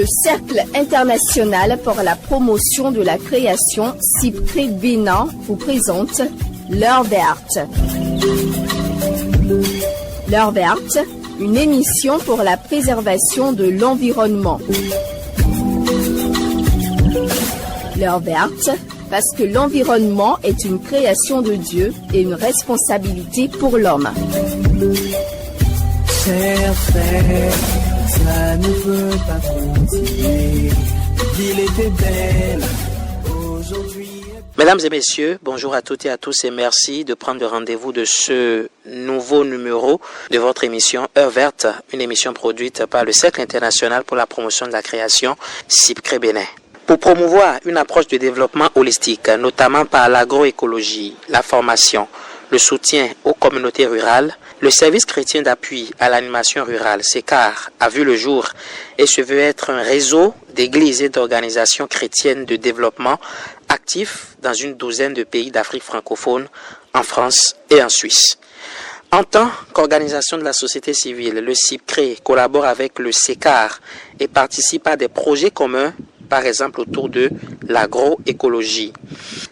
Cercle international pour la promotion de la création CIPCRE Bénin vous présente L'heure verte. L'heure verte, une émission pour la préservation de l'environnement. L'heure verte, parce que l'environnement est une création de Dieu et une responsabilité pour l'homme. Chers frères, ça ne peut pas continuer. Il était belle aujourd'hui. Mesdames et messieurs, bonjour à toutes et à tous et merci de prendre le rendez-vous de ce nouveau numéro de votre émission Heure Verte, une émission produite par le Cercle international pour la promotion de la création CIPCRE Bénin. Pour promouvoir une approche de développement holistique, notamment par l'agroécologie, la formation, le soutien aux communautés rurales, le service chrétien d'appui à l'animation rurale, SECAR, a vu le jour et se veut être un réseau d'églises et d'organisations chrétiennes de développement actifs dans une douzaine de pays d'Afrique francophone, en France et en Suisse. En tant qu'organisation de la société civile, le CIPCRE collabore avec le SECAR et participe à des projets communs, par exemple autour de l'agroécologie.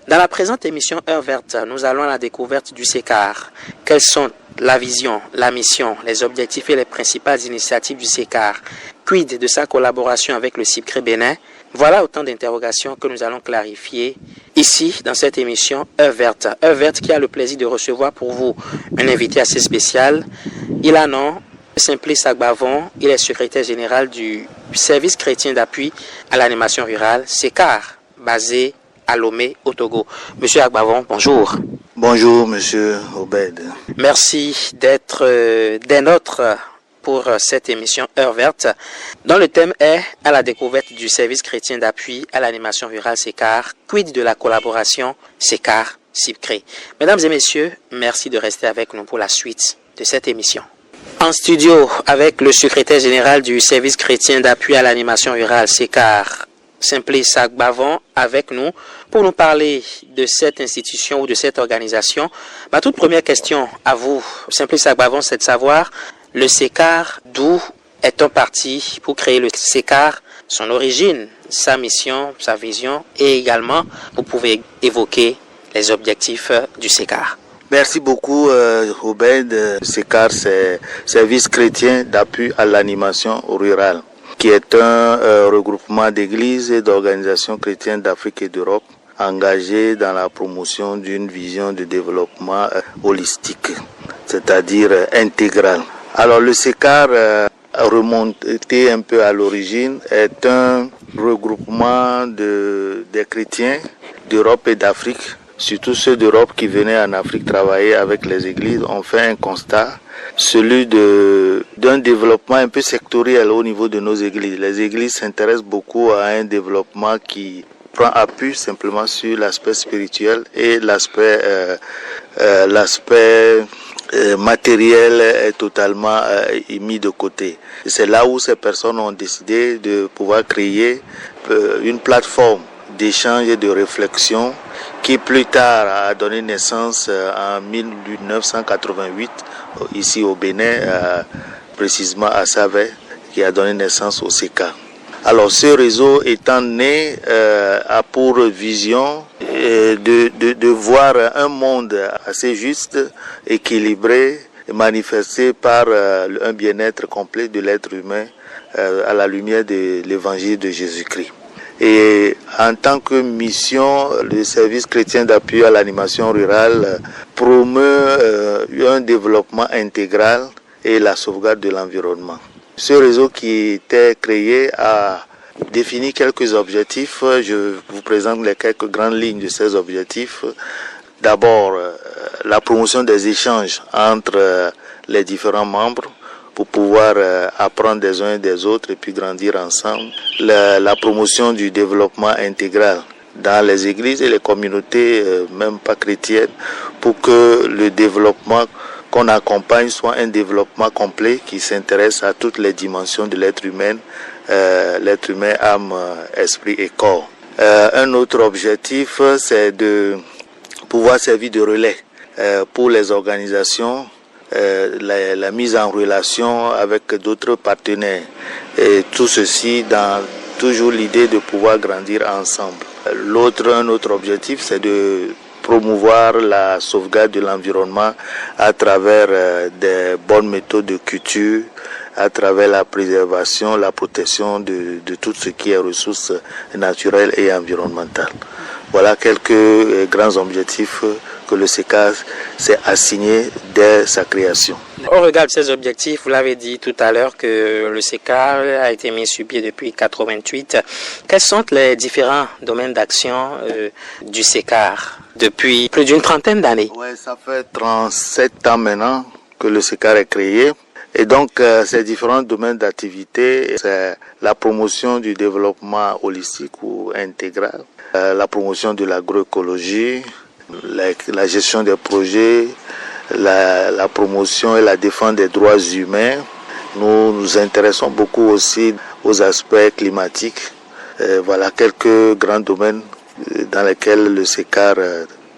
Dans la présente émission Heure Verte, nous allons à la découverte du SECAR. Quelles sont la vision, la mission, les objectifs et les principales initiatives du SECAR? Quid de sa collaboration avec le CIPCRE Bénin? Voilà autant d'interrogations que nous allons clarifier ici dans cette émission Heure Verte. Heure Verte qui a le plaisir de recevoir pour vous un invité assez spécial. Il a nom Simplice Agbavon, il est secrétaire général du service chrétien d'appui à l'animation rurale, SECAR, basé à Lomé, au Togo. Monsieur Agbavon, bonjour. Bonjour, monsieur Obed. Merci d'être des nôtres pour cette émission Heure Verte, dont le thème est à la découverte du service chrétien d'appui à l'animation rurale SECAR, quid de la collaboration SECAR-CIPCRE. Mesdames et messieurs, merci de rester avec nous pour la suite de cette émission. En studio, avec le secrétaire général du service chrétien d'appui à l'animation rurale SECAR, Simplice Agbavon, avec nous pour nous parler de cette institution ou de cette organisation. Ma toute première question à vous, Simplice Agbavon, c'est de savoir le SECAR, d'où est-on parti pour créer le SECAR, son origine, sa mission, sa vision et également, vous pouvez évoquer les objectifs du SECAR. Merci beaucoup, Obed. SECAR, c'est Service chrétien d'appui à l'animation rurale, qui est un regroupement d'églises et d'organisations chrétiennes d'Afrique et d'Europe engagées dans la promotion d'une vision de développement holistique, c'est-à-dire intégral. Alors le SECAR, remonté un peu à l'origine, est un regroupement des chrétiens d'Europe et d'Afrique, surtout ceux d'Europe qui venaient en Afrique travailler avec les églises, ont fait un constat, celui d'un développement un peu sectoriel au niveau de nos églises. Les églises s'intéressent beaucoup à un développement qui prend appui simplement sur l'aspect spirituel et l'aspect matériel est totalement mis de côté. C'est là où ces personnes ont décidé de pouvoir créer une plateforme d'échange et de réflexion qui plus tard a donné naissance en 1988 ici au Bénin, précisément à Savet, qui a donné naissance au SECAR. Alors ce réseau étant né a pour vision de voir un monde assez juste, équilibré, manifesté par un bien-être complet de l'être humain à la lumière de l'évangile de Jésus-Christ. Et en tant que mission, le service chrétien d'appui à l'animation rurale promeut un développement intégral et la sauvegarde de l'environnement. Ce réseau qui était créé a défini quelques objectifs. Je vous présente les quelques grandes lignes de ces objectifs. D'abord, la promotion des échanges entre les différents membres pour pouvoir apprendre des uns et des autres et puis grandir ensemble. La promotion du développement intégral dans les églises et les communautés, même pas chrétiennes, pour que le développement qu'on accompagne soit un développement complet qui s'intéresse à toutes les dimensions de l'être humain, âme, esprit et corps. Un autre objectif, c'est de pouvoir servir de relais pour les organisations, la mise en relation avec d'autres partenaires. Et tout ceci dans toujours l'idée de pouvoir grandir ensemble. Un autre objectif, c'est de promouvoir la sauvegarde de l'environnement à travers des bonnes méthodes de culture, à travers la préservation, la protection de tout ce qui est ressources naturelles et environnementales. Voilà quelques grands objectifs que le SECA s'est assigné dès sa création. Au regard de ces objectifs, vous l'avez dit tout à l'heure que le SECA a été mis sur pied depuis 1988. Quels sont les différents domaines d'action du SECA depuis plus d'une trentaine d'années? Oui, ça fait 37 ans maintenant que le SECA est créé. Et donc, ces différents domaines d'activité, c'est la promotion du développement holistique ou intégral, la promotion de l'agroécologie, la gestion des projets, la promotion et la défense des droits humains. Nous nous intéressons beaucoup aussi aux aspects climatiques. Voilà quelques grands domaines dans lesquels le SECA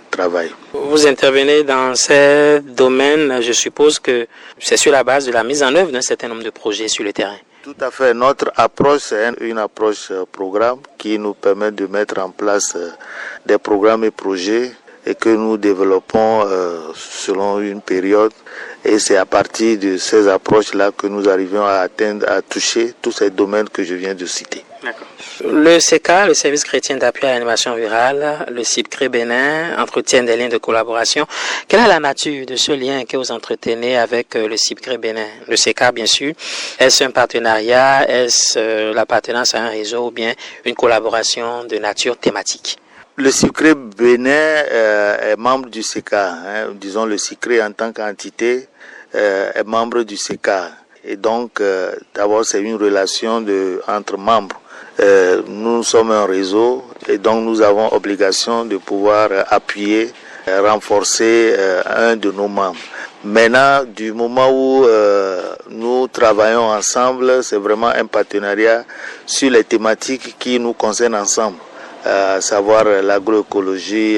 travaille. Vous intervenez dans ces domaines, je suppose que c'est sur la base de la mise en œuvre d'un certain nombre de projets sur le terrain. Tout à fait. Notre approche, c'est une approche programme qui nous permet de mettre en place des programmes et projets et que nous développons selon une période. Et c'est à partir de ces approches-là que nous arrivons à toucher tous ces domaines que je viens de citer. D'accord. Le SECA, le service chrétien d'appui à l'animation virale, le CIPCRE Bénin entretiennent des liens de collaboration. Quelle est la nature de ce lien que vous entretenez avec le CIPCRE Bénin? Le SECA, bien sûr. Est-ce un partenariat? Est-ce l'appartenance à un réseau ou bien une collaboration de nature thématique? Le CIPCRE Bénin est membre du SECA. Disons, le CIPCRE en tant qu'entité est membre du SECA. Et donc, d'abord, c'est une relation entre membres. Nous sommes un réseau et donc nous avons obligation de pouvoir appuyer, renforcer un de nos membres. Maintenant, du moment où nous travaillons ensemble, c'est vraiment un partenariat sur les thématiques qui nous concernent ensemble, à savoir l'agroécologie,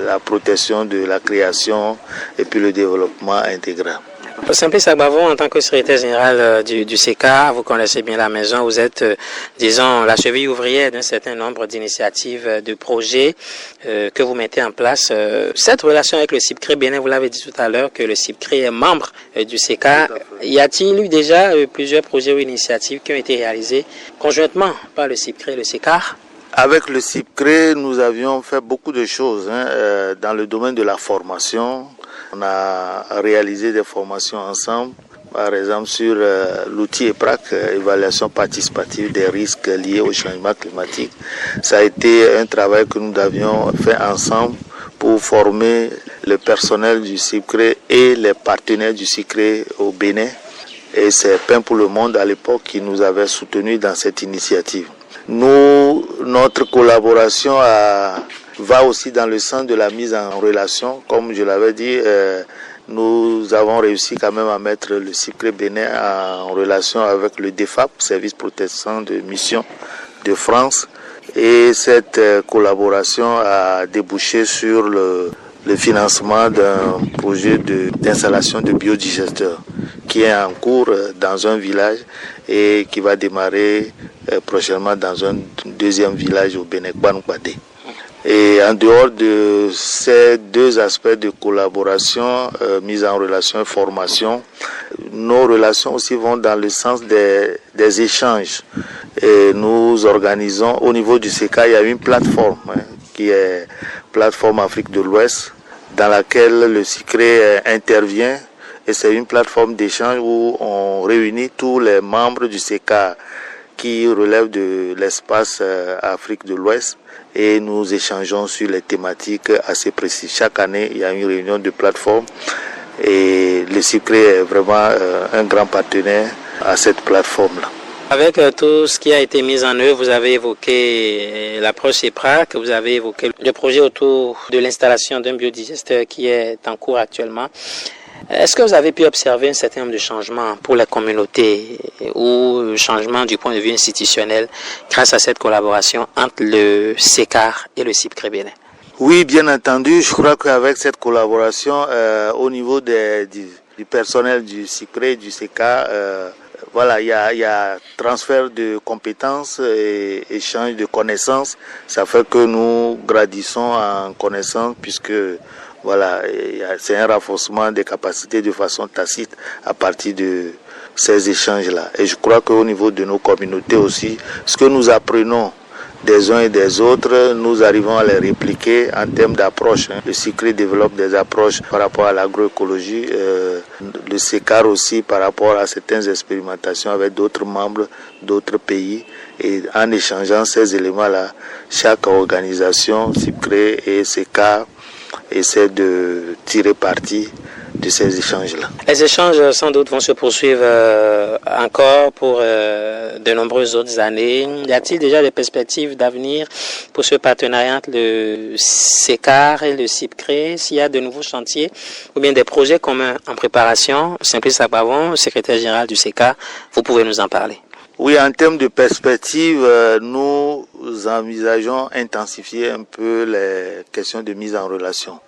la protection de la création et puis le développement intégral. Simplice Agbavo, en tant que secrétaire général du SECA, vous connaissez bien la maison, vous êtes, disons, la cheville ouvrière d'un certain nombre d'initiatives, de projets que vous mettez en place. Cette relation avec le CIPCRE Bénin, vous l'avez dit tout à l'heure, que le CIPCRE est membre du SECA. Y a-t-il eu déjà plusieurs projets ou initiatives qui ont été réalisés conjointement par le CIPCRE et le SECA? Avec le CIPCRE, nous avions fait beaucoup de choses dans le domaine de la formation. On a réalisé des formations ensemble, par exemple sur l'outil EPRAC, évaluation participative des risques liés au changement climatique. Ça a été un travail que nous avions fait ensemble pour former le personnel du CIPCRE et les partenaires du CIPCRE au Bénin. Et c'est Pain pour le Monde à l'époque qui nous avait soutenus dans cette initiative. Notre collaboration va aussi dans le sens de la mise en relation. Comme je l'avais dit, nous avons réussi quand même à mettre le CIPCRE Bénin en relation avec le DEFAP, Service Protection de Mission de France. Et cette collaboration a débouché sur le financement d'un projet d'installation de biodigesteurs qui est en cours dans un village et qui va démarrer prochainement dans un deuxième village au Bénin, Banoupadé. Et en dehors de ces deux aspects de collaboration, mise en relation et formation, nos relations aussi vont dans le sens des échanges. Et nous organisons, au niveau du SECA, il y a une plateforme qui est Plateforme Afrique de l'Ouest, dans laquelle le CIPCRE intervient. Et c'est une plateforme d'échange où on réunit tous les membres du SECA qui relèvent de l'espace Afrique de l'Ouest. Et nous échangeons sur les thématiques assez précises. Chaque année, il y a une réunion de plateforme et le CIPCRE est vraiment un grand partenaire à cette plateforme-là. Avec tout ce qui a été mis en œuvre, vous avez évoqué l'approche EPRAC, vous avez évoqué le projet autour de l'installation d'un biodigesteur qui est en cours actuellement. Est-ce que vous avez pu observer un certain nombre de changements pour la communauté ou changements du point de vue institutionnel grâce à cette collaboration entre le SECA et le CIPCRE Bénin? Oui, bien entendu. Je crois qu'avec cette collaboration, au niveau du personnel du CIPCRE et du SECA, Voilà, il y a transfert de compétences et échange de connaissances. Ça fait que nous grandissons en connaissances puisque voilà, c'est un renforcement des capacités de façon tacite à partir de ces échanges-là. Et je crois qu'au niveau de nos communautés aussi, ce que nous apprenons des uns et des autres, nous arrivons à les répliquer en termes d'approche. Le CICRE développe des approches par rapport à l'agroécologie, le SECAR aussi par rapport à certaines expérimentations avec d'autres membres d'autres pays. Et en échangeant ces éléments-là, chaque organisation, CICRE et SECAR, essaie de tirer parti de ces échanges-là. Les échanges sans doute vont se poursuivre encore pour de nombreuses autres années. Y a-t-il déjà des perspectives d'avenir pour ce partenariat entre le SECAR et le CICRE? S'il y a de nouveaux chantiers ou bien des projets communs en préparation, Simplice Agbavon, secrétaire général du SECAR, vous pouvez nous en parler. Oui, en termes de perspective, nous envisageons intensifier un peu les questions de mise en relation.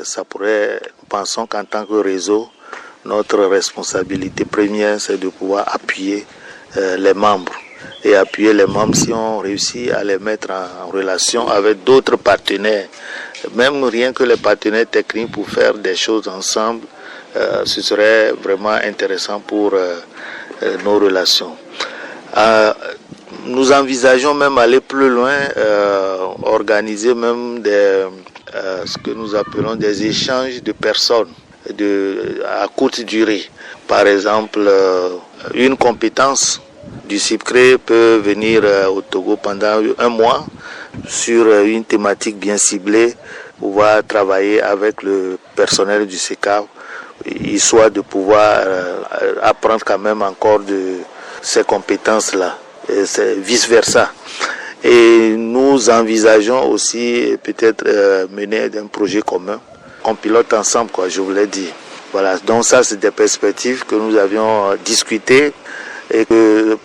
Ça pourrait, nous pensons qu'en tant que réseau, notre responsabilité première, c'est de pouvoir appuyer les membres. Et appuyer les membres si on réussit à les mettre en relation avec d'autres partenaires, même rien que les partenaires techniques pour faire des choses ensemble, ce serait vraiment intéressant pour nos relations. Nous envisageons même aller plus loin, organiser même ce que nous appelons des échanges de personnes à courte durée. Par exemple, une compétence du CICRE peut venir au Togo pendant un mois sur une thématique bien ciblée, pouvoir travailler avec le personnel du SECAR, histoire de pouvoir apprendre quand même encore de ces compétences-là, et c'est vice-versa. Et nous envisageons aussi peut-être mener un projet commun qu'on pilote ensemble, quoi, je vous l'ai dit. Voilà, donc ça c'est des perspectives que nous avions discutées et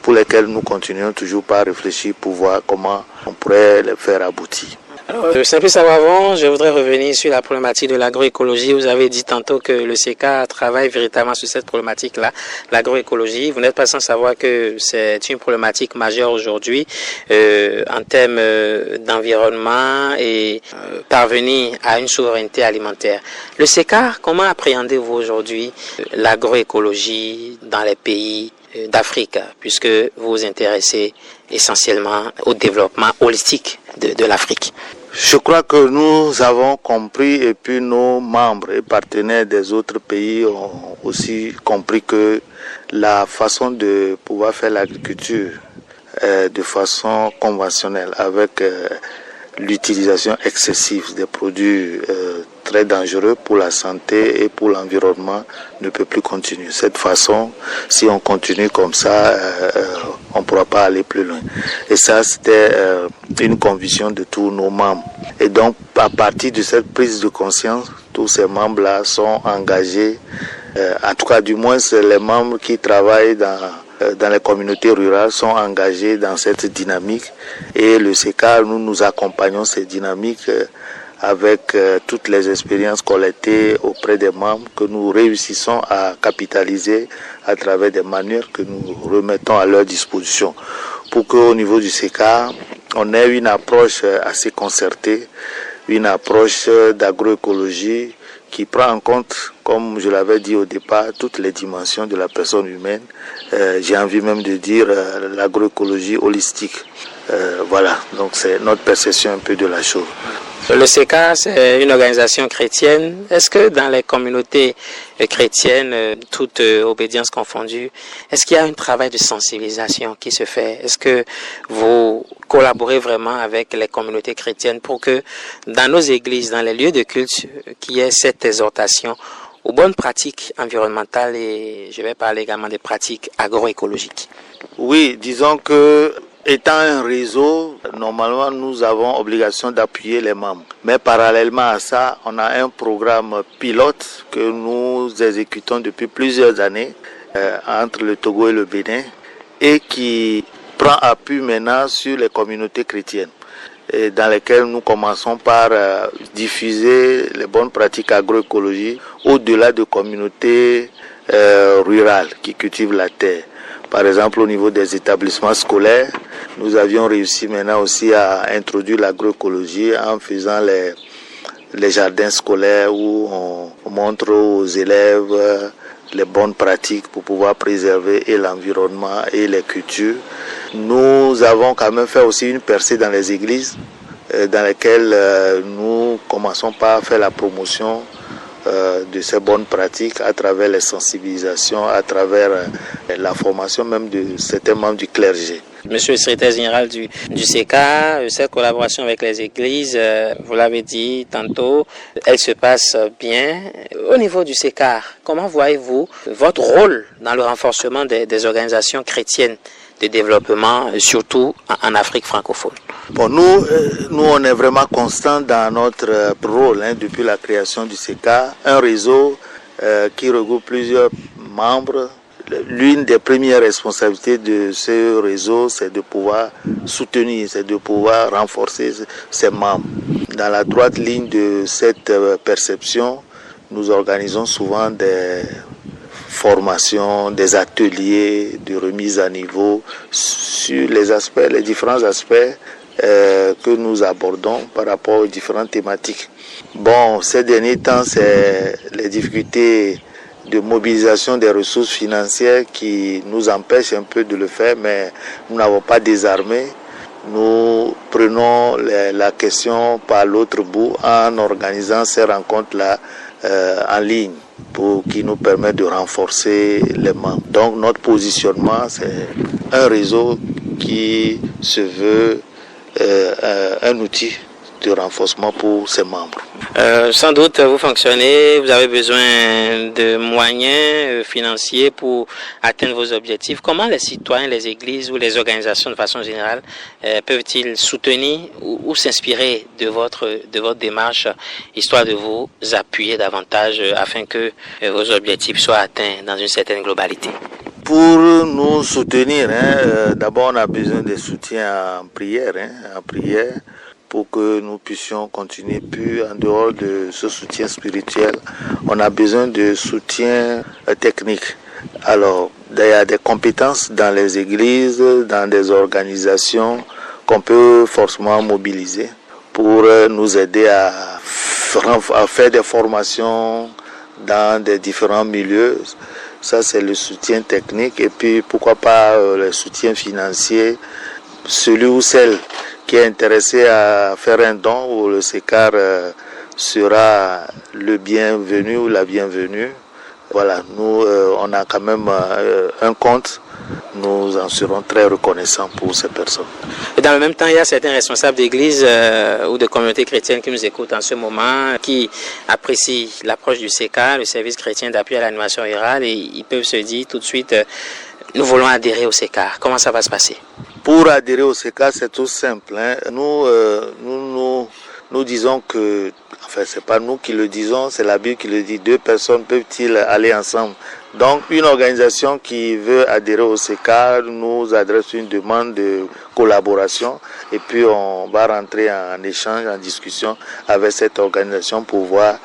pour lesquelles nous continuons toujours par réfléchir pour voir comment on pourrait les faire aboutir. Alors, Simplice Agbavon, je voudrais revenir sur la problématique de l'agroécologie. Vous avez dit tantôt que le SECAR travaille véritablement sur cette problématique-là, l'agroécologie. Vous n'êtes pas sans savoir que c'est une problématique majeure aujourd'hui en termes d'environnement et parvenir à une souveraineté alimentaire. Le SECAR, comment appréhendez-vous aujourd'hui l'agroécologie dans les pays d'Afrique, puisque vous vous intéressez essentiellement au développement holistique de l'Afrique? Je crois que nous avons compris et puis nos membres et partenaires des autres pays ont aussi compris que la façon de pouvoir faire l'agriculture de façon conventionnelle avec l'utilisation excessive des produits très dangereux pour la santé et pour l'environnement ne peut plus continuer. Cette façon, si on continue comme ça, on ne pourra pas aller plus loin. Et ça, c'était une conviction de tous nos membres. Et donc, à partir de cette prise de conscience, tous ces membres-là sont engagés, en tout cas, du moins, c'est les membres qui travaillent dans les communautés rurales sont engagés dans cette dynamique. Et le SECAR, nous accompagnons cette dynamique avec toutes les expériences collectées auprès des membres que nous réussissons à capitaliser à travers des manuels que nous remettons à leur disposition pour qu'au niveau du SECAR, on ait une approche assez concertée, une approche d'agroécologie qui prend en compte, comme je l'avais dit au départ, toutes les dimensions de la personne humaine. J'ai envie même de dire l'agroécologie holistique. Voilà, donc c'est notre perception un peu de la chose. Le SECAR, c'est une organisation chrétienne. Est-ce que dans les communautés chrétiennes, toutes obédiences confondues, est-ce qu'il y a un travail de sensibilisation qui se fait? Est-ce que vous collaborez vraiment avec les communautés chrétiennes pour que dans nos églises, dans les lieux de culte, qu'il y ait cette exhortation aux bonnes pratiques environnementales et je vais parler également des pratiques agroécologiques? Oui, disons que étant un réseau, normalement, nous avons obligation d'appuyer les membres. Mais parallèlement à ça, on a un programme pilote que nous exécutons depuis plusieurs années entre le Togo et le Bénin et qui prend appui maintenant sur les communautés chrétiennes et dans lesquelles nous commençons par diffuser les bonnes pratiques agroécologiques au-delà de communautés rurales qui cultivent la terre. Par exemple, au niveau des établissements scolaires, nous avions réussi maintenant aussi à introduire l'agroécologie en faisant les jardins scolaires où on montre aux élèves les bonnes pratiques pour pouvoir préserver et l'environnement et les cultures. Nous avons quand même fait aussi une percée dans les églises dans lesquelles nous commençons par faire la promotion de ces bonnes pratiques à travers les sensibilisations, à travers la formation même de certains membres du clergé. Monsieur le secrétaire général du SECAR, cette collaboration avec les églises, vous l'avez dit tantôt, elle se passe bien. Au niveau du SECAR, comment voyez-vous votre rôle dans le renforcement des organisations chrétiennes de développement, surtout en Afrique francophone? Bon, nous, on est vraiment constant dans notre rôle depuis la création du SECAR, un réseau qui regroupe plusieurs membres. L'une des premières responsabilités de ce réseau, c'est de pouvoir soutenir, c'est de pouvoir renforcer ses membres. Dans la droite ligne de cette perception, nous organisons souvent des formations, des ateliers de remise à niveau sur les différents aspects que nous abordons par rapport aux différentes thématiques. Bon, ces derniers temps, c'est les difficultés de mobilisation des ressources financières qui nous empêchent un peu de le faire, mais nous n'avons pas désarmé. Nous prenons la question par l'autre bout en organisant ces rencontres-là en ligne qui nous permet de renforcer les membres. Donc notre positionnement, c'est un réseau qui se veut un outil de renforcement pour ses membres. Sans doute, vous fonctionnez, vous avez besoin de moyens financiers pour atteindre vos objectifs. Comment les citoyens, les églises ou les organisations de façon générale peuvent-ils soutenir ou s'inspirer de votre démarche, histoire de vous appuyer davantage afin que vos objectifs soient atteints dans une certaine globalité? Pour nous soutenir, d'abord on a besoin de soutien en prière, pour que nous puissions continuer. Puis en dehors de ce soutien spirituel, on a besoin de soutien technique. Alors, il y a des compétences dans les églises, dans des organisations qu'on peut forcément mobiliser pour nous aider à faire des formations dans des différents milieux. Ça, c'est le soutien technique. Et puis, pourquoi pas le soutien financier. Celui ou celle qui est intéressé à faire un don, où le SECAR sera le bienvenu ou la bienvenue. Voilà, nous, on a quand même un compte. Nous en serons très reconnaissants pour ces personnes. Et dans le même temps, il y a certains responsables d'églises ou de communautés chrétiennes qui nous écoutent en ce moment, qui apprécient l'approche du SECAR, le service chrétien d'appui à l'animation rurale, et ils peuvent se dire tout de suite, nous voulons adhérer au SECAR. Comment ça va se passer? Pour adhérer au SECAR, c'est tout simple. Nous disons que, enfin, c'est pas nous qui le disons, c'est la Bible qui le dit. Deux personnes peuvent-ils aller ensemble? Donc, une organisation qui veut adhérer au SECAR nous adresse une demande de collaboration et puis on va rentrer en échange, en discussion avec cette organisation pour voir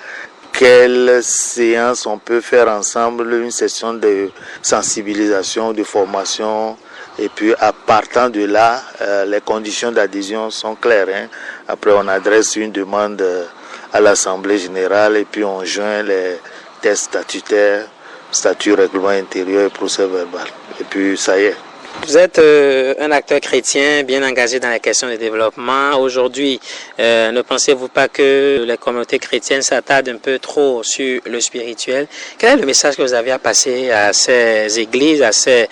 quelle séance on peut faire ensemble, une session de sensibilisation, de formation. Et puis, à partant de là, les conditions d'adhésion sont claires. Après, on adresse une demande à l'Assemblée générale et puis on joint les textes statutaires, statut, règlement intérieur et procès verbal. Et puis, ça y est. Vous êtes un acteur chrétien bien engagé dans les questions de développement. Aujourd'hui, ne pensez-vous pas que les communautés chrétiennes s'attardent un peu trop sur le spirituel? Quel est le message que vous avez à passer à ces églises, à ces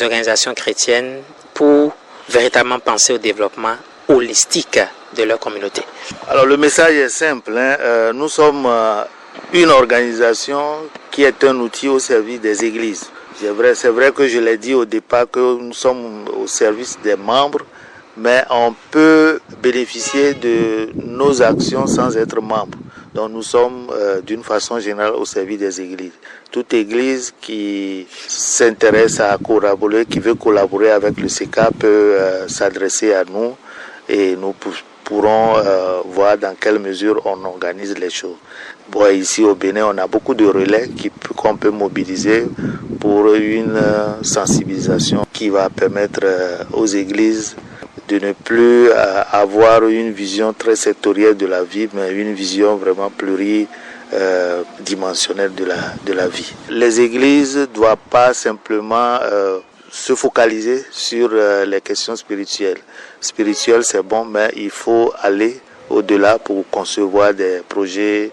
organisations chrétiennes pour véritablement penser au développement holistique de leur communauté? Alors le message est simple. Nous sommes une organisation qui est un outil au service des églises. C'est vrai que je l'ai dit au départ que nous sommes au service des membres, mais on peut bénéficier de nos actions sans être membre. Donc nous sommes d'une façon générale au service des églises. Toute église qui s'intéresse à collaborer, qui veut collaborer avec le SECAR peut s'adresser à nous et nous pourrons voir dans quelle mesure on organise les choses. Bon, ici au Bénin, on a beaucoup de relais qu'on peut mobiliser pour une sensibilisation qui va permettre aux églises de ne plus avoir une vision très sectorielle de la vie, mais une vision vraiment pluridimensionnelle de la vie. Les églises ne doivent pas simplement se focaliser sur les questions spirituelles. Spirituel, c'est bon, mais il faut aller au-delà pour concevoir des projets,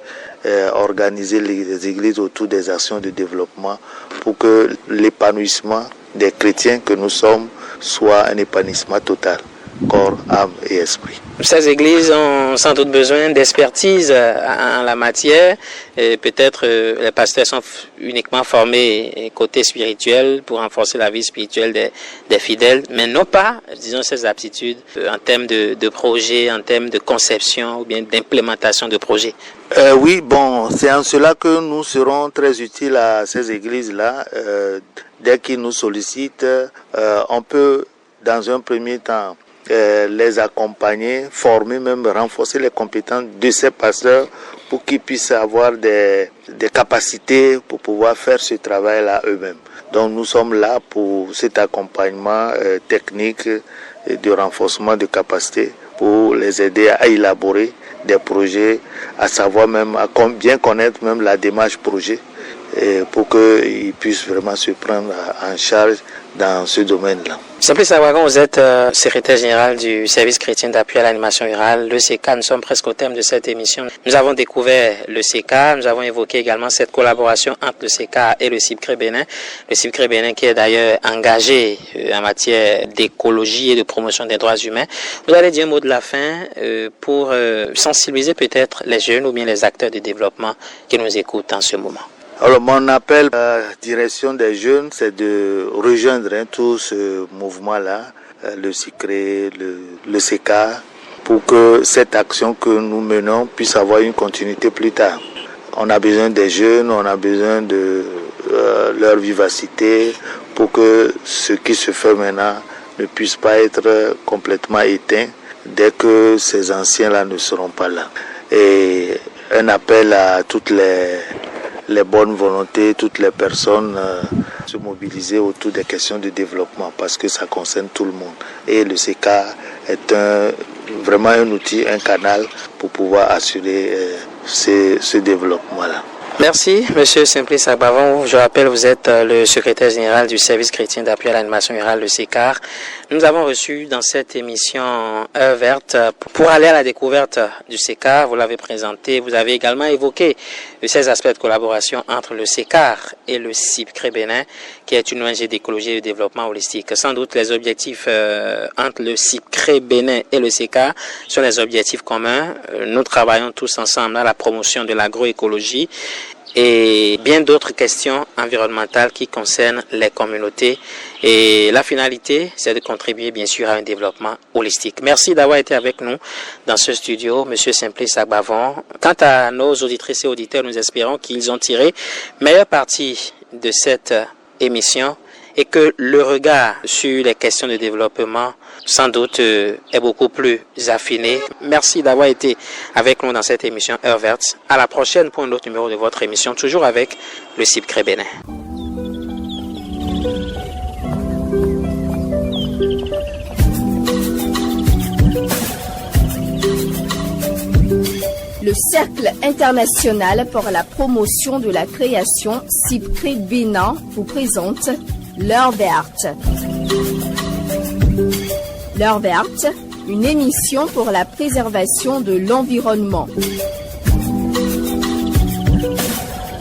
organiser les églises autour des actions de développement pour que l'épanouissement des chrétiens que nous sommes soit un épanouissement total, corps, âme et esprit. Ces églises ont sans doute besoin d'expertise en la matière. Peut-être les pasteurs sont uniquement formés côté spirituel pour renforcer la vie spirituelle des fidèles, mais non pas, disons, ces aptitudes en termes de projet, en termes de conception ou bien d'implémentation de projets. Oui, bon, c'est en cela que nous serons très utiles à ces églises-là. Dès qu'ils nous sollicitent, on peut, dans un premier temps, les accompagner, former, même renforcer les compétences de ces pasteurs pour qu'ils puissent avoir des capacités pour pouvoir faire ce travail-là eux-mêmes. Donc nous sommes là pour cet accompagnement technique et de renforcement de capacités pour les aider à élaborer des projets, à savoir même, à bien connaître même la démarche projet pour qu'ils puissent vraiment se prendre en charge dans ce domaine-là. Simply Sagbavan, vous êtes secrétaire général du service chrétien d'appui à l'animation rurale, le CECA. Nous sommes presque au terme de cette émission. Nous avons découvert le CECA, nous avons évoqué également cette collaboration entre le CECA et le CIPCRE Bénin. Le CIPCRE Bénin qui est d'ailleurs engagé en matière d'écologie et de promotion des droits humains. Vous allez dire un mot de la fin pour sensibiliser peut-être les jeunes ou bien les acteurs de développement qui nous écoutent en ce moment. Alors mon appel à la direction des jeunes, c'est de rejoindre tout ce mouvement-là, le CICRE, le CECA, pour que cette action que nous menons puisse avoir une continuité plus tard. On a besoin des jeunes, on a besoin de leur vivacité pour que ce qui se fait maintenant ne puisse pas être complètement éteint dès que ces anciens-là ne seront pas là. Et un appel à toutes les bonnes volontés, toutes les personnes se mobiliser autour des questions de développement parce que ça concerne tout le monde. Et le CECA est vraiment un outil, un canal pour pouvoir assurer ce développement-là. Merci, Monsieur Simply Sagbavan. Je rappelle, vous êtes le secrétaire général du service chrétien d'appui à l'animation rurale, le CECAR. Nous avons reçu dans cette émission Heure Verte pour aller à la découverte du CECAR. Vous l'avez présenté. Vous avez également évoqué ces aspects de collaboration entre le CECAR et le CIPCRE Bénin, qui est une ONG d'écologie et de développement holistique. Sans doute, les objectifs entre le CIPCRE Bénin et le CECAR sont des objectifs communs. Nous travaillons tous ensemble à la promotion de l'agroécologie et bien d'autres questions environnementales qui concernent les communautés. Et la finalité, c'est de contribuer bien sûr à un développement holistique. Merci d'avoir été avec nous dans ce studio, Monsieur Simply Sagbavan. Quant à nos auditrices et auditeurs, nous espérons qu'ils ont tiré meilleure partie de cette émission et que le regard sur les questions de développement, sans doute, est beaucoup plus affiné. Merci d'avoir été avec nous dans cette émission Heure Verte. À la prochaine pour un autre numéro de votre émission, toujours avec le CIPCRE Bénin. Le Cercle international pour la promotion de la création CIPCRE Bénin vous présente L'Heure Verte. L'Heure Verte, une émission pour la préservation de l'environnement.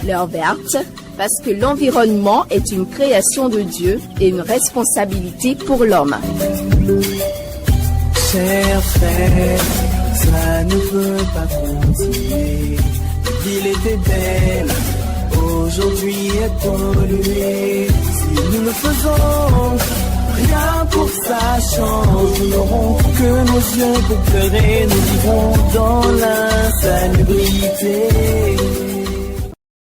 L'Heure Verte, parce que l'environnement est une création de Dieu et une responsabilité pour l'homme. Chers frères, ça ne peut pas continuer. L'île était belle, aujourd'hui est polluée. Si nous ne faisons rien pour que ça change, nous n'aurons que nos yeux pour pleurer. Nous vivrons dans l'insalubrité.